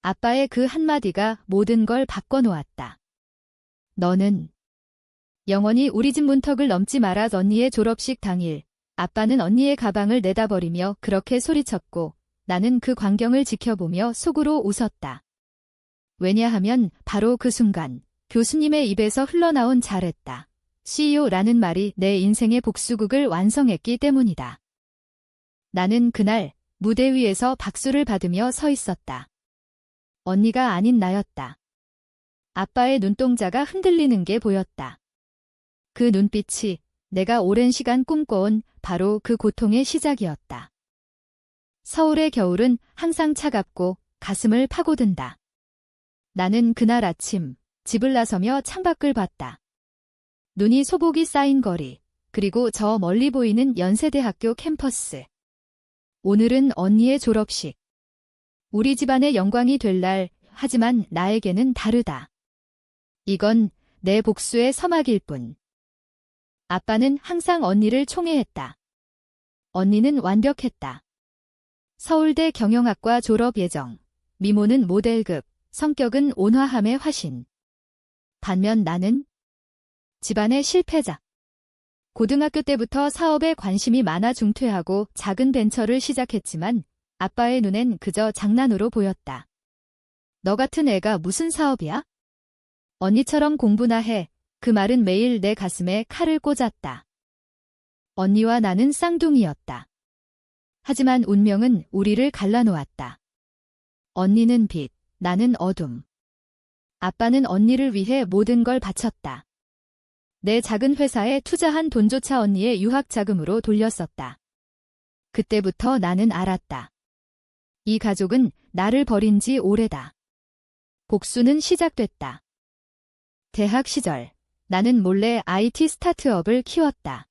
아빠의 그 한마디가 모든 걸 바꿔놓았다. 너는 영원히 우리 집 문턱을 넘지 마라. 언니의 졸업식 당일, 아빠는 언니의 가방을 내다버리며 그렇게 소리쳤고 나는 그 광경을 지켜보며 속으로 웃었다. 왜냐하면 바로 그 순간 교수님의 입에서 흘러나온 잘했다. CEO라는 말이 내 인생의 복수극을 완성했기 때문이다. 나는 그날 무대 위에서 박수를 받으며 서 있었다. 언니가 아닌 나였다. 아빠의 눈동자가 흔들리는 게 보였다. 그 눈빛이 내가 오랜 시간 꿈꿔온 바로 그 고통의 시작이었다. 서울의 겨울은 항상 차갑고 가슴을 파고든다. 나는 그날 아침 집을 나서며 창밖을 봤다. 눈이 소복이 쌓인 거리, 그리고 저 멀리 보이는 연세대학교 캠퍼스. 오늘은 언니의 졸업식. 우리 집안의 영광이 될 날, 하지만 나에게는 다르다. 이건 내 복수의 서막일 뿐. 아빠는 항상 언니를 총애했다. 언니는 완벽했다. 서울대 경영학과 졸업 예정, 미모는 모델급, 성격은 온화함의 화신. 반면 나는 집안의 실패자. 고등학교 때부터 사업에 관심이 많아 중퇴하고 작은 벤처를 시작했지만 아빠의 눈엔 그저 장난으로 보였다. 너 같은 애가 무슨 사업이야? 언니처럼 공부나 해. 그 말은 매일 내 가슴에 칼을 꽂았다. 언니와 나는 쌍둥이였다. 하지만 운명은 우리를 갈라놓았다. 언니는 빛, 나는 어둠. 아빠는 언니를 위해 모든 걸 바쳤다. 내 작은 회사에 투자한 돈조차 언니의 유학 자금으로 돌렸었다. 그때부터 나는 알았다. 이 가족은 나를 버린 지 오래다. 복수는 시작됐다. 대학 시절, 나는 몰래 IT 스타트업을 키웠다.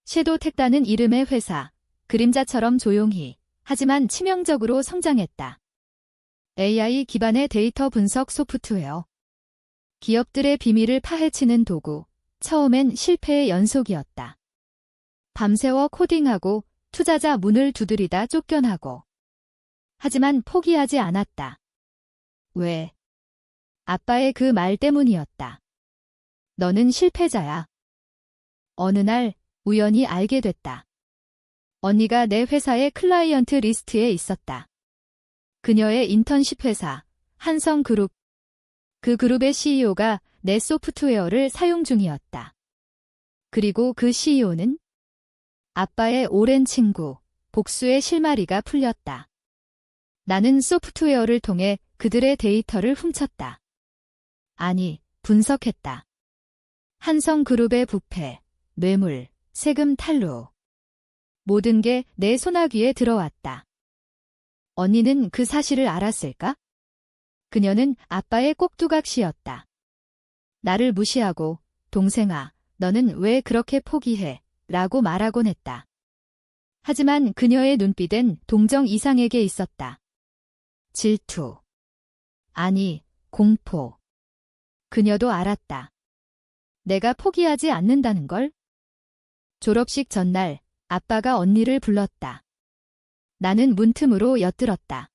섀도우 텍다는 이름의 회사, 그림자처럼 조용히, 하지만 치명적으로 성장했다. AI 기반의 데이터 분석 소프트웨어. 기업들의 비밀을 파헤치는 도구, 처음엔 실패의 연속이었다. 밤새워 코딩하고 투자자 문을 두드리다 쫓겨나고. 하지만 포기하지 않았다. 왜? 아빠의 그 말 때문이었다. 너는 실패자야. 어느 날 우연히 알게 됐다. 언니가 내 회사의 클라이언트 리스트에 있었다. 그녀의 인턴십 회사, 한성그룹. 그 그룹의 CEO가 내 소프트웨어를 사용 중이었다. 그리고 그 CEO는 아빠의 오랜 친구, 복수의 실마리가 풀렸다. 나는 소프트웨어를 통해 그들의 데이터를 훔쳤다. 아니, 분석했다. 한성그룹의 부패, 뇌물, 세금 탈루. 모든 게 내 소나귀에 들어왔다. 언니는 그 사실을 알았을까? 그녀는 아빠의 꼭두각시였다. 나를 무시하고 동생아, 너는 왜 그렇게 포기해? 라고 말하곤 했다. 하지만 그녀의 눈빛엔 동정 이상에게 있었다. 질투. 아니, 공포. 그녀도 알았다. 내가 포기하지 않는다는 걸? 졸업식 전날 아빠가 언니를 불렀다. 나는 문틈으로 엿들었다.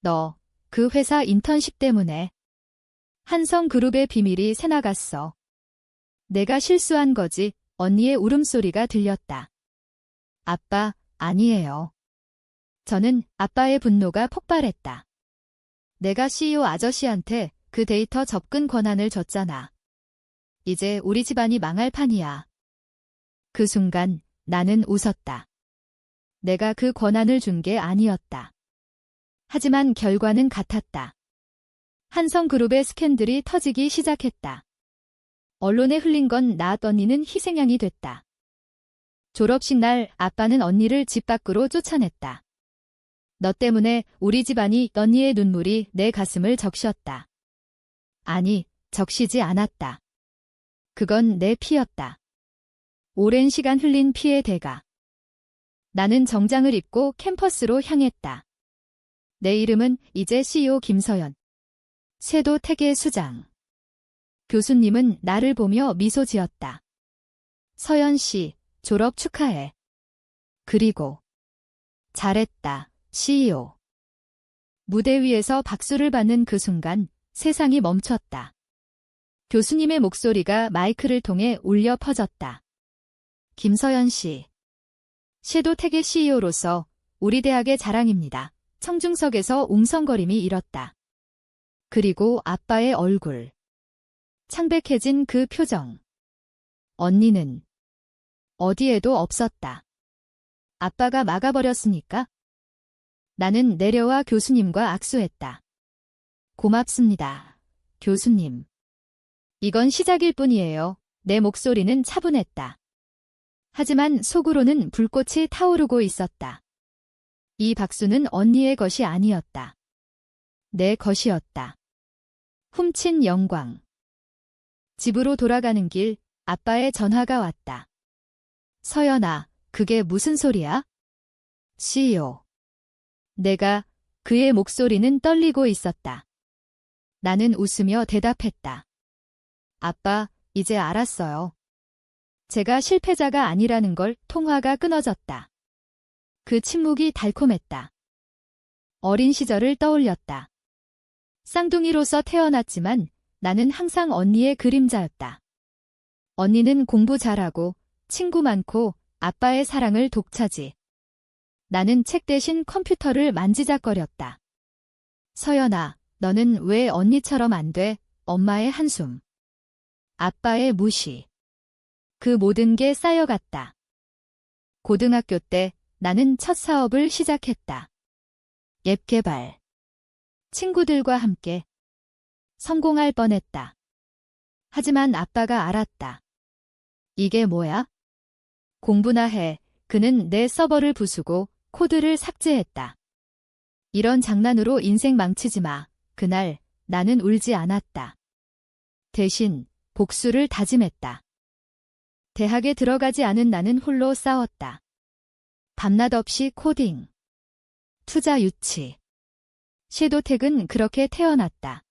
너, 그 회사 인턴십 때문에 한성그룹의 비밀이 새나갔어. 내가 실수한 거지. 언니의 울음소리가 들렸다. 아빠, 아니에요. 저는 아빠의 분노가 폭발했다. 내가 CEO 아저씨한테 그 데이터 접근 권한을 줬잖아. 이제 우리 집안이 망할 판이야. 그 순간 나는 웃었다. 내가 그 권한을 준 게 아니었다. 하지만 결과는 같았다. 한성그룹의 스캔들이 터지기 시작했다. 언론에 흘린 건 나 언니는 희생양이 됐다. 졸업식 날 아빠는 언니를 집 밖으로 쫓아냈다. 너 때문에 우리 집안이 언니의 눈물이 내 가슴을 적셨다. 아니, 적시지 않았다. 그건 내 피였다. 오랜 시간 흘린 피의 대가. 나는 정장을 입고 캠퍼스로 향했다. 내 이름은 이제 CEO 김서연. 섀도우 텍의 수장. 교수님은 나를 보며 미소 지었다. 서연 씨, 졸업 축하해. 그리고 잘했다, CEO. 무대 위에서 박수를 받는 그 순간 세상이 멈췄다. 교수님의 목소리가 마이크를 통해 울려 퍼졌다. 김서연 씨. 섀도텍의 CEO로서 우리 대학의 자랑입니다. 청중석에서 웅성거림이 일었다. 그리고 아빠의 얼굴. 창백해진 그 표정. 언니는 어디에도 없었다. 아빠가 막아버렸으니까? 나는 내려와 교수님과 악수했다. 고맙습니다, 교수님. 이건 시작일 뿐이에요. 내 목소리는 차분했다. 하지만 속으로는 불꽃이 타오르고 있었다. 이 박수는 언니의 것이 아니었다. 내 것이었다. 훔친 영광. 집으로 돌아가는 길, 아빠의 전화가 왔다. 서연아, 그게 무슨 소리야? CEO. 내가, 그의 목소리는 떨리고 있었다. 나는 웃으며 대답했다. 아빠, 이제 알았어요. 제가 실패자가 아니라는 걸. 통화가 끊어졌다. 그 침묵이 달콤했다. 어린 시절을 떠올렸다. 쌍둥이로서 태어났지만 나는 항상 언니의 그림자였다. 언니는 공부 잘하고 친구 많고 아빠의 사랑을 독차지. 나는 책 대신 컴퓨터를 만지작거렸다. 서연아, 너는 왜 언니처럼 안 돼? 엄마의 한숨. 아빠의 무시. 그 모든 게 쌓여갔다. 고등학교 때 나는 첫 사업을 시작했다. 앱 개발. 친구들과 함께 성공할 뻔했다. 하지만 아빠가 알았다. 이게 뭐야? 공부나 해. 그는 내 서버를 부수고 코드를 삭제했다. 이런 장난으로 인생 망치지 마. 그날 나는 울지 않았다. 대신 복수를 다짐했다. 대학에 들어가지 않은 나는 홀로 싸웠다. 밤낮 없이 코딩. 투자 유치. 섀도텍은 그렇게 태어났다.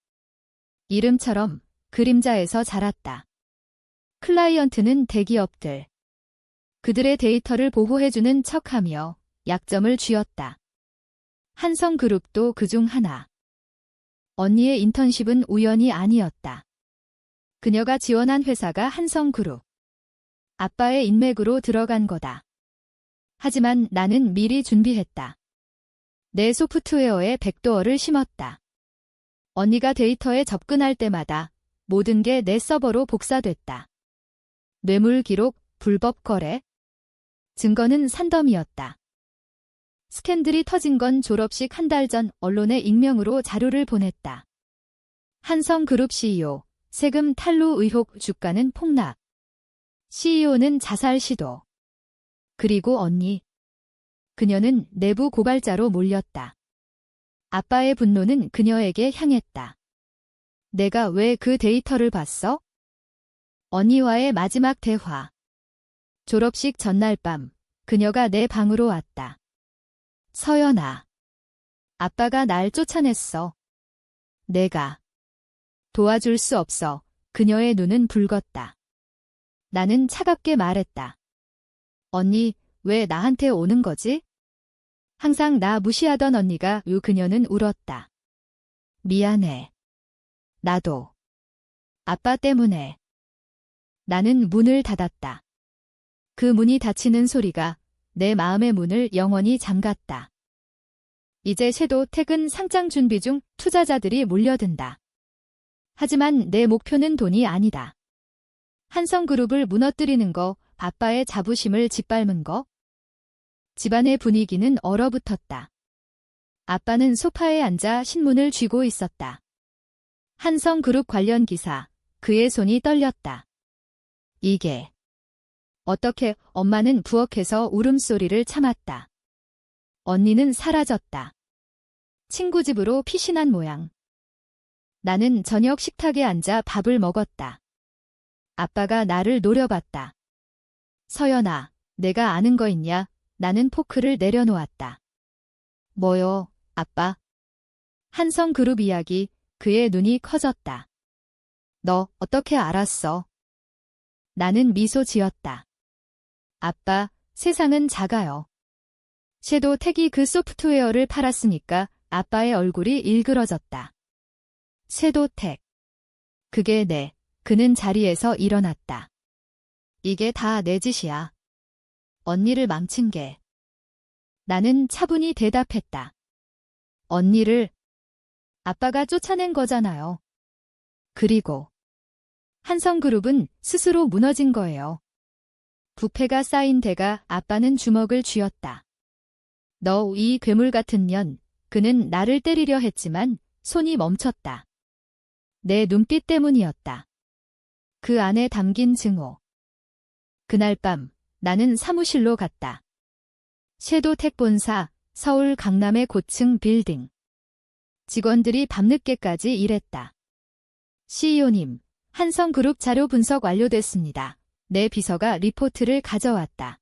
이름처럼 그림자에서 자랐다. 클라이언트는 대기업들. 그들의 데이터를 보호해주는 척하며 약점을 쥐었다. 한성그룹도 그중 하나. 언니의 인턴십은 우연이 아니었다. 그녀가 지원한 회사가 한성그룹. 아빠의 인맥으로 들어간 거다. 하지만 나는 미리 준비했다. 내 소프트웨어에 백도어를 심었다. 언니가 데이터에 접근할 때마다 모든 게 내 서버로 복사됐다. 뇌물 기록, 불법 거래. 증거는 산더미였다. 스캔들이 터진 건 졸업식 한 달 전 언론에 익명으로 자료를 보냈다. 한성그룹 CEO, 세금 탈루 의혹, 주가는 폭락. CEO는 자살 시도. 그리고 언니. 그녀는 내부 고발자로 몰렸다. 아빠의 분노는 그녀에게 향했다. 내가 왜 그 데이터를 봤어? 언니와의 마지막 대화. 졸업식 전날 밤, 그녀가 내 방으로 왔다. 서연아. 아빠가 날 쫓아냈어. 내가 도와줄 수 없어. 그녀의 눈은 붉었다. 나는 차갑게 말했다. 언니, 왜 나한테 오는 거지? 항상 나 무시하던 언니가. 그녀는 울었다. 미안해. 나도. 아빠 때문에. 나는 문을 닫았다. 그 문이 닫히는 소리가 내 마음의 문을 영원히 잠갔다. 이제 섀도텍은 상장 준비 중. 투자자들이 몰려든다. 하지만 내 목표는 돈이 아니다. 한성그룹을 무너뜨리는 거, 아빠의 자부심을 짓밟은 거. 집안의 분위기는 얼어붙었다. 아빠는 소파에 앉아 신문을 쥐고 있었다. 한성그룹 관련 기사, 그의 손이 떨렸다. 이게 어떻게. 엄마는 부엌에서 울음소리를 참았다. 언니는 사라졌다. 친구 집으로 피신한 모양. 나는 저녁 식탁에 앉아 밥을 먹었다. 아빠가 나를 노려봤다. 서연아, 내가 아는 거 있냐? 나는 포크를 내려놓았다. 뭐요, 아빠? 한성그룹 이야기. 그의 눈이 커졌다. 너 어떻게 알았어? 나는 미소 지었다. 아빠, 세상은 작아요. 섀도텍이 그 소프트웨어를 팔았으니까 아빠의 얼굴이 일그러졌다. 쇠도택. 그게 그는 자리에서 일어났다. 이게 다 내 짓이야. 언니를 망친 게. 나는 차분히 대답했다. 언니를 아빠가 쫓아낸 거잖아요. 그리고 한성그룹은 스스로 무너진 거예요. 부패가 쌓인 데가 아빠는 주먹을 쥐었다. 너 이 괴물 같은 년, 그는 나를 때리려 했지만 손이 멈췄다. 내 눈빛 때문이었다. 그 안에 담긴 증오. 그날 밤 나는 사무실로 갔다. 섀도텍 본사, 서울 강남의 고층 빌딩. 직원들이 밤늦게까지 일했다. CEO님, 한성그룹 자료 분석 완료됐습니다. 내 비서가 리포트를 가져왔다.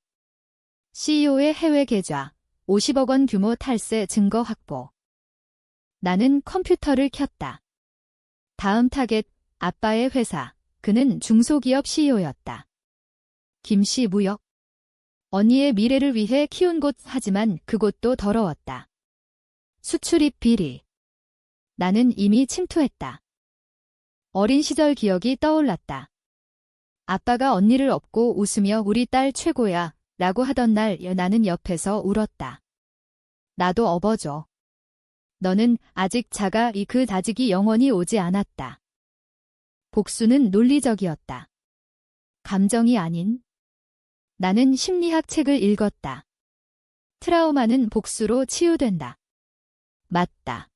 CEO의 해외 계좌, 50억 원 규모 탈세 증거 확보. 나는 컴퓨터를 켰다. 다음 타겟, 아빠의 회사. 그는 중소기업 CEO였다. 김씨 무역. 언니의 미래를 위해 키운 곳 하지만 그곳도 더러웠다. 수출입 비리. 나는 이미 침투했다. 어린 시절 기억이 떠올랐다. 아빠가 언니를 업고 웃으며 우리 딸 최고야 라고 하던 날 나는 옆에서 울었다. 나도 업어줘. 너는 아직 작아. 그 다직이 영원히 오지 않았다. 복수는 논리적이었다. 감정이 아닌. 나는 심리학 책을 읽었다. 트라우마는 복수로 치유된다. 맞다.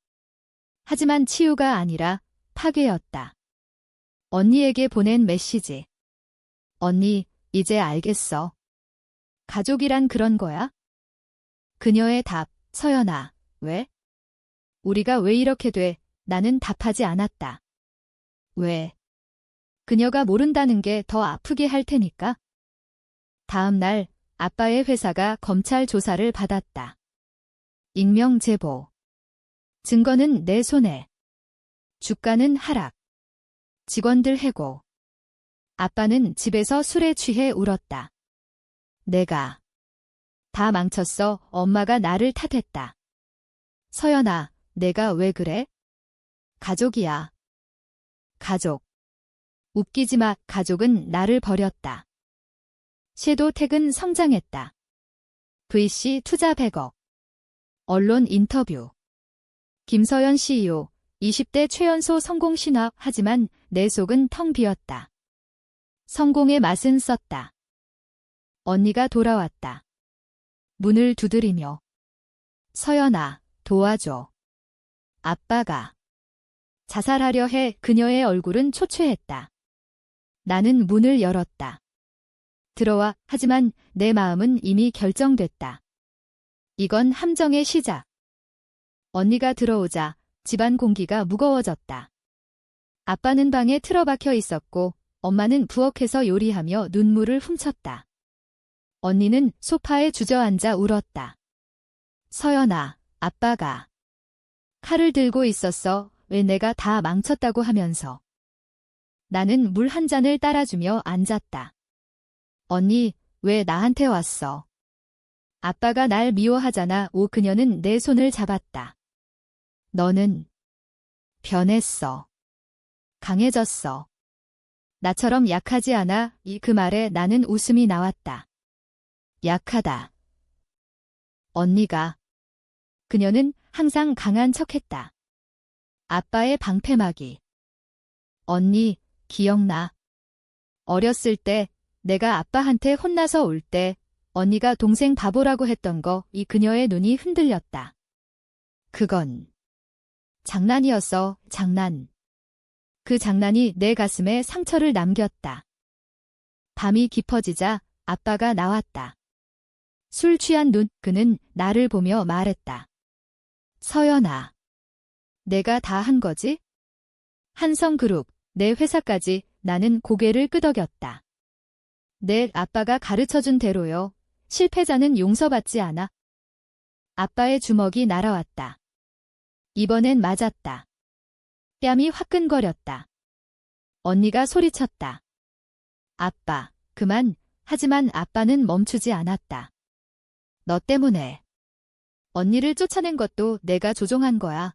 하지만 치유가 아니라 파괴였다. 언니에게 보낸 메시지. 언니, 이제 알겠어. 가족이란 그런 거야? 그녀의 답, 서연아, 왜? 우리가 왜 이렇게 돼? 나는 답하지 않았다. 왜? 그녀가 모른다는 게 더 아프게 할 테니까. 다음 날 아빠의 회사가 검찰 조사를 받았다. 익명 제보. 증거는 내 손에. 주가는 하락. 직원들 해고. 아빠는 집에서 술에 취해 울었다. 내가 다 망쳤어. 엄마가 나를 탓했다. 서연아, 내가 왜 그래? 가족이야. 가족. 웃기지 마. 가족은 나를 버렸다. 섀도텍은 성장했다. VC 투자 100억. 언론 인터뷰. 김서연 CEO, 20대 최연소 성공 신화. 하지만 내 속은 텅 비었다. 성공의 맛은 썼다. 언니가 돌아왔다. 문을 두드리며. 서연아, 도와줘. 아빠가 자살하려 해. 그녀의 얼굴은 초췌했다. 나는 문을 열었다. 들어와. 하지만 내 마음은 이미 결정됐다. 이건 함정의 시작. 언니가 들어오자 집안 공기가 무거워졌다. 아빠는 방에 틀어박혀 있었고 엄마는 부엌에서 요리하며 눈물을 훔쳤다. 언니는 소파에 주저앉아 울었다. 서연아, 아빠가 칼을 들고 있었어. 왜 내가 다 망쳤다고 하면서. 나는 물 한 잔을 따라주며 앉았다. 언니, 왜 나한테 왔어? 아빠가 날 미워하잖아. 그녀는 내 손을 잡았다. 너는 변했어. 강해졌어. 나처럼 약하지 않아. 그 말에 나는 웃음이 나왔다. 약하다. 언니가. 그녀는 항상 강한 척했다. 아빠의 방패막이. 언니, 기억나? 어렸을 때 내가 아빠한테 혼나서 울 때 언니가 동생 바보라고 했던 거. 그녀의 눈이 흔들렸다. 그건 장난이었어. 장난. 그 장난이 내 가슴에 상처를 남겼다. 밤이 깊어지자 아빠가 나왔다. 술 취한 눈. 그는 나를 보며 말했다. 서연아, 내가 다 한 거지? 한성그룹, 내 회사까지. 나는 고개를 끄덕였다. 내 아빠가 가르쳐준 대로요. 실패자는 용서받지 않아. 아빠의 주먹이 날아왔다. 이번엔 맞았다. 뺨이 화끈거렸다. 언니가 소리쳤다. 아빠, 그만. 하지만 아빠는 멈추지 않았다. 너 때문에. 언니를 쫓아낸 것도 내가 조종한 거야.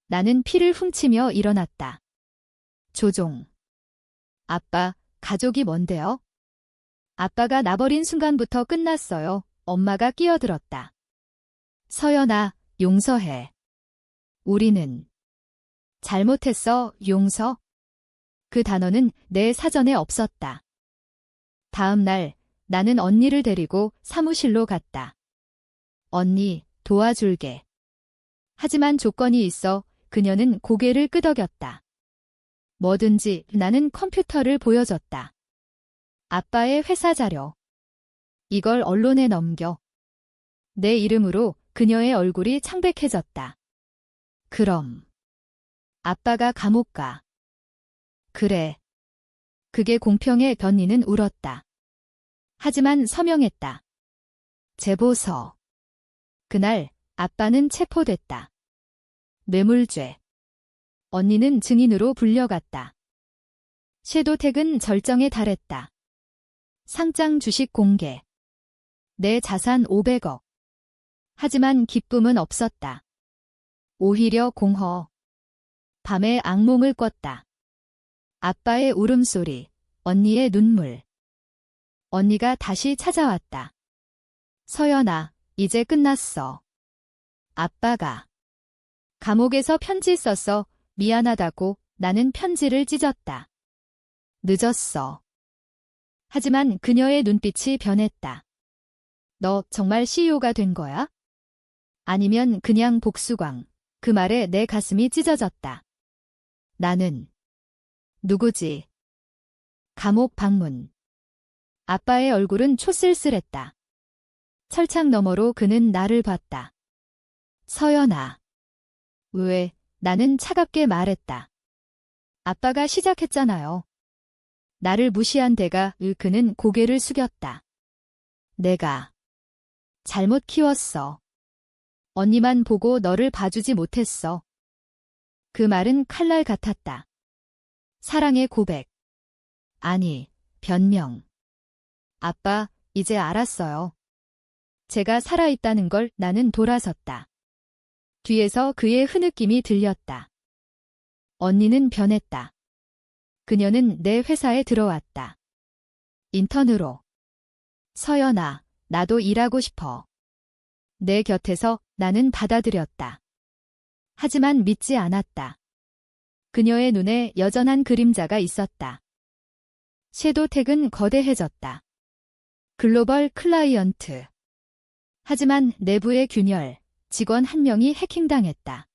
나는 피를 훔치며 일어났다. 조종. 아빠, 가족이 뭔데요? 아빠가 나버린 순간부터 끝났어요. 엄마가 끼어들었다. 서연아, 용서해. 우리는 잘못했어, 용서. 그 단어는 내 사전에 없었다. 다음 날 나는 언니를 데리고 사무실로 갔다. 언니, 도와줄게. 하지만 조건이 있어. 그녀는 고개를 끄덕였다. 뭐든지. 나는 컴퓨터를 보여줬다. 아빠의 회사 자료. 이걸 언론에 넘겨. 내 이름으로. 그녀의 얼굴이 창백해졌다. 그럼 아빠가 감옥 가. 그래. 그게 공평해. 언니는 울었다. 하지만 서명했다. 제보서. 그날 아빠는 체포됐다. 뇌물죄. 언니는 증인으로 불려갔다. 섀도택은 절정에 달했다. 상장 주식 공개. 내 자산 500억. 하지만 기쁨은 없었다. 오히려 공허. 밤에 악몽을 꿨다. 아빠의 울음소리, 언니의 눈물. 언니가 다시 찾아왔다. 서연아, 이제 끝났어. 아빠가 감옥에서 편지 썼어. 미안하다고. 나는 편지를 찢었다. 늦었어. 하지만 그녀의 눈빛이 변했다. 너 정말 CEO가 된 거야? 아니면 그냥 복수광. 그 말에 내 가슴이 찢어졌다. 나는 누구지? 감옥 방문. 아빠의 얼굴은 초쓸쓸했다. 철창 너머로 그는 나를 봤다. 서연아. 왜? 나는 차갑게 말했다. 아빠가 시작했잖아요. 나를 무시한 대가. 그는 고개를 숙였다. 내가 잘못 키웠어. 언니만 보고 너를 봐주지 못했어. 그 말은 칼날 같았다. 사랑의 고백. 아니, 변명. 아빠, 이제 알았어요. 제가 살아있다는 걸. 나는 돌아섰다. 뒤에서 그의 흐느낌이 들렸다. 언니는 변했다. 그녀는 내 회사에 들어왔다. 인턴으로. 서연아, 나도 일하고 싶어. 내 곁에서. 나는 받아들였다. 하지만 믿지 않았다. 그녀의 눈에 여전한 그림자가 있었다. 섀도택은 거대해졌다. 글로벌 클라이언트. 하지만 내부의 균열, 직원 한 명이 해킹당했다.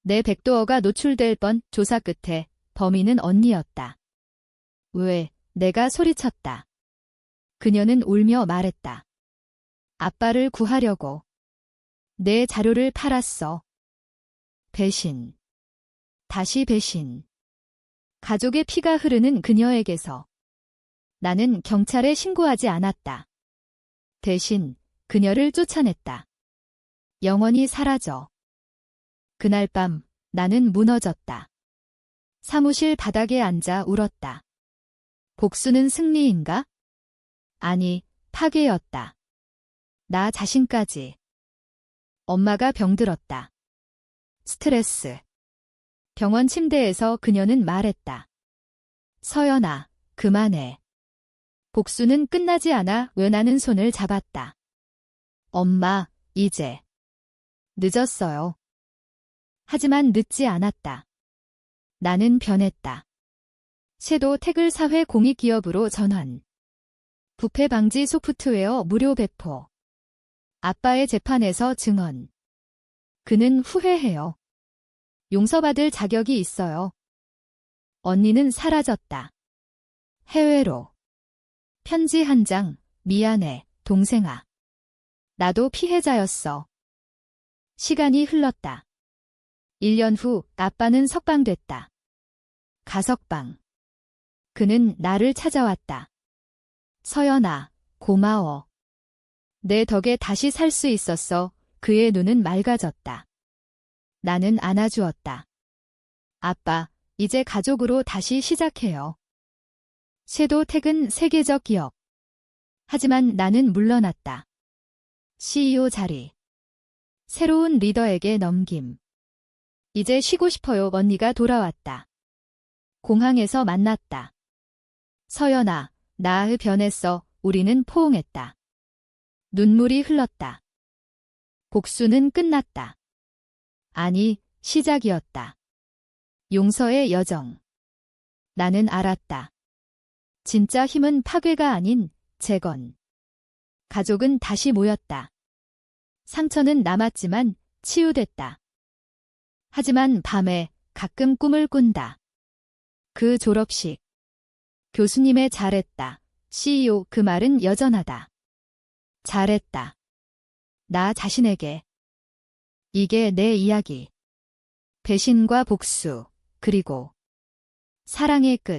내 백도어가 노출될 뻔. 조사 끝에 범인은 언니였다. 왜? 내가 소리쳤다. 그녀는 울며 말했다. 아빠를 구하려고. 내 자료를 팔았어. 배신. 다시 배신. 가족의 피가 흐르는 그녀에게서. 나는 경찰에 신고하지 않았다. 대신 그녀를 쫓아냈다. 영원히 사라져. 그날 밤 나는 무너졌다. 사무실 바닥에 앉아 울었다. 복수는 승리인가? 아니, 파괴였다. 나 자신까지. 엄마가 병들었다. 스트레스. 병원 침대에서 그녀는 말했다. 서연아, 그만해. 복수는 끝나지 않아. 왜? 나는 손을 잡았다. 엄마, 이제 늦었어요. 하지만 늦지 않았다. 나는 변했다. 섀도택을 사회 공익기업으로 전환. 부패 방지 소프트웨어 무료 배포. 아빠의 재판에서 증언. 그는 후회해요. 용서받을 자격이 있어요. 언니는 사라졌다. 해외로. 편지 한 장. 미안해, 동생아. 나도 피해자였어. 시간이 흘렀다. 1년 후 아빠는 석방됐다. 가석방. 그는 나를 찾아왔다. 서연아, 고마워. 내 덕에 다시 살 수 있었어. 그의 눈은 맑아졌다. 나는 안아주었다. 아빠, 이제 가족으로 다시 시작해요. 섀도택은 세계적 기업. 하지만 나는 물러났다. CEO 자리. 새로운 리더에게 넘김. 이제 쉬고 싶어요. 언니가 돌아왔다. 공항에서 만났다. 서연아, 나 변했어. 우리는 포옹했다. 눈물이 흘렀다. 복수는 끝났다. 아니, 시작이었다. 용서의 여정. 나는 알았다. 진짜 힘은 파괴가 아닌 재건. 가족은 다시 모였다. 상처는 남았지만 치유됐다. 하지만 밤에 가끔 꿈을 꾼다. 그 졸업식. 교수님의 잘했다. CEO 그 말은 여전하다. 잘했다. 나 자신에게. 이게 내 이야기. 배신과 복수, 그리고 사랑의 끝.